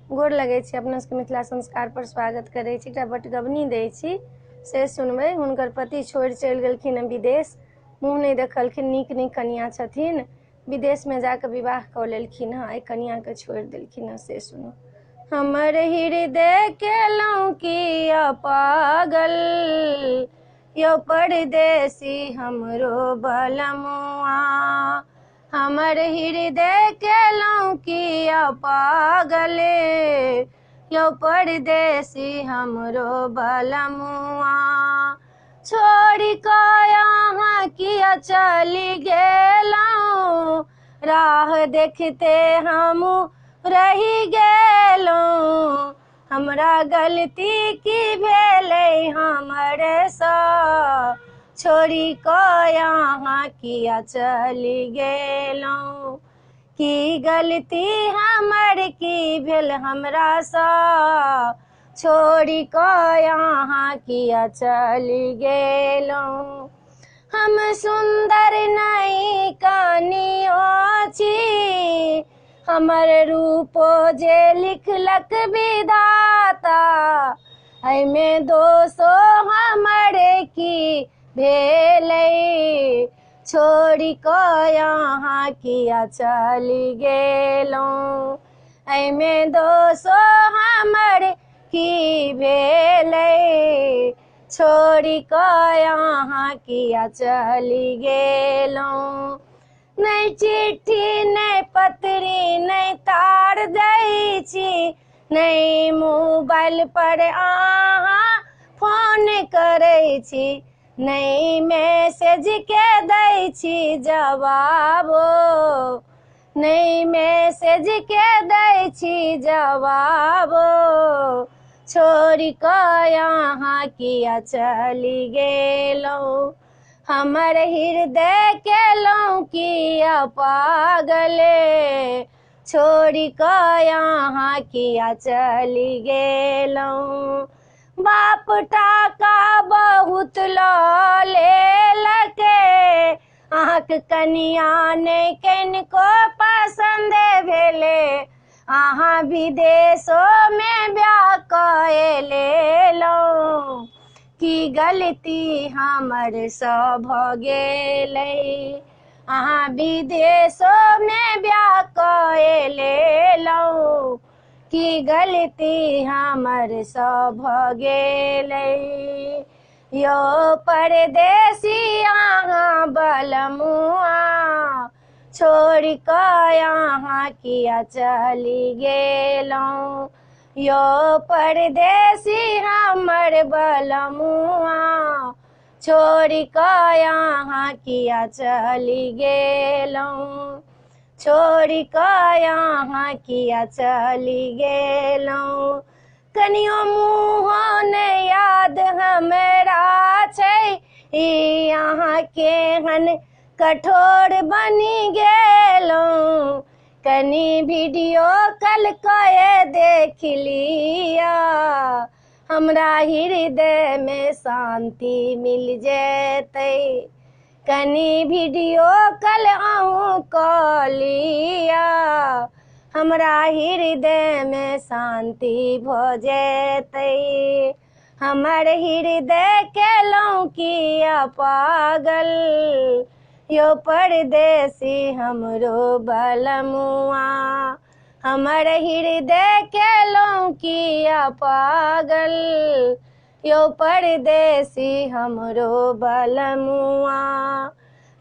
गोर लगै छी, अपना सबके मिथिला संस्कार पर स्वागत करै छी। एकटा बटगबनी दै छी से सुनबै। हुनकर पति छोड़ि चलि गेलखिन विदेश, मुँह नहि देखलखिन, नीक नीक कनिया छथिन, विदेशमे जाकऽ विवाह कऽ लेलखिन हँ, एहि कनियाके छोड़ि देलखिन हँ, से सुनू। हमर हृदय केलहुँ किया पागल, यौ परदेसी हमरो बलमुआ। हमर हृदय केलहुँ किया पागल, यौ परदेसी हमरो बलमुआ। छोड़ि कऽ यहाँ किया चलि गेलहुँ, राह देखते हमहूँ रहि गेलहुँ। हमरा गलती की भेलै हमरसँ, छोड़ि कऽ यहाँ किया चलि गेलहुँ। की गलती हमर की भेल हमरासँ, छोड़ि कऽ यहाँ किया चलि गेलहुँ। हम सुन्दर नहीं कनियो छी, हमर रूपो जे लिखलक विधाता, एहिमे दोषो हमर की भेलै, छोड़ि कऽ यहाँ किया चलि गेलहुँ। एहिमे दोषो हमर की भेलै, छोड़ि कऽ यहाँ किया चलि गेलहुँ। नहि चिट्ठी नहि पत्री नहि तार दै छी, नहि मोबाइल पर अहाँ फोन करै छी, नहीं मैसेज के दै छी जवाबो, नहीं मैसेज के दै छी जवाबो। छोड़ि कऽ यहाँ किया चलि गेलहुँ। हमर हृदय केलहुँ किया पागल, छोड़ि कऽ यहाँ किया चलि गेलहुँ। बाप टाका बहुत लऽ लेलकै, अहाँके कनिया नहि कनिको पसन्द भेलै, अहाँ विदेशोमे ब्याह कऽ लेलहुँ। की गलती हमरसँ भऽ गेलै, अहाँ विदेशोमे ब्याह कऽ लेलहुँ। की गलती हमरसँ भऽ गेलै, यौ परदेसी अहाँ बलमुआ। छोड़ि कऽ यहाँ किया चलि गेलहुँ, यौ परदेसी हमर बलमुआ। छोड़ि कऽ यहाँ किया चलि गेलहुँ, छोड़ि कऽ यहाँ किया चलि गेलहुँ। कनियो मुँहो नहि याद हमरा छै, ई अहाँ केहन कठोर बनि गेलहुँ। कनी वीडियो कॉल कऽ देख लिया, हमरा हृदयमे शान्ति मिल जेतै। कनी वीडियो कॉल अहूँ कऽ लिया, हमरा हृदयमे शान्ति भऽ जेतै। हमर हृदय केलहुँ किया पागल, यौ परदेसी हमरो बलमुआ। हमर हृदय केलहुँ किया पागल, यौ परदेसी हमरो बलमुआ।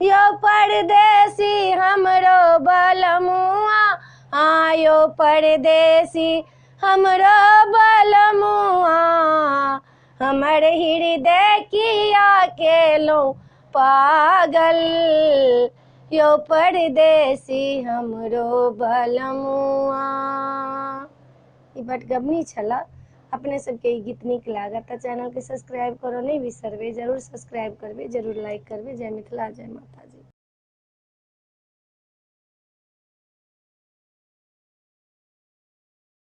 यौ परदेसी हमरो बलमुआ, यौ परदेसी हमरो बलमुआ। हमर हृदय किया केलहुँ पागल, यौ परदेसी हमरो बलमुआ। ई बटगबनी छला। अपने सबके ई गीत नीक लागत तऽ चैनल के सब्सक्राइब करऽ नहि बिसरबै। जरूर सब्सक्राइब करबै, जरूर लाइक करबै। जय मिथिला, जय माता।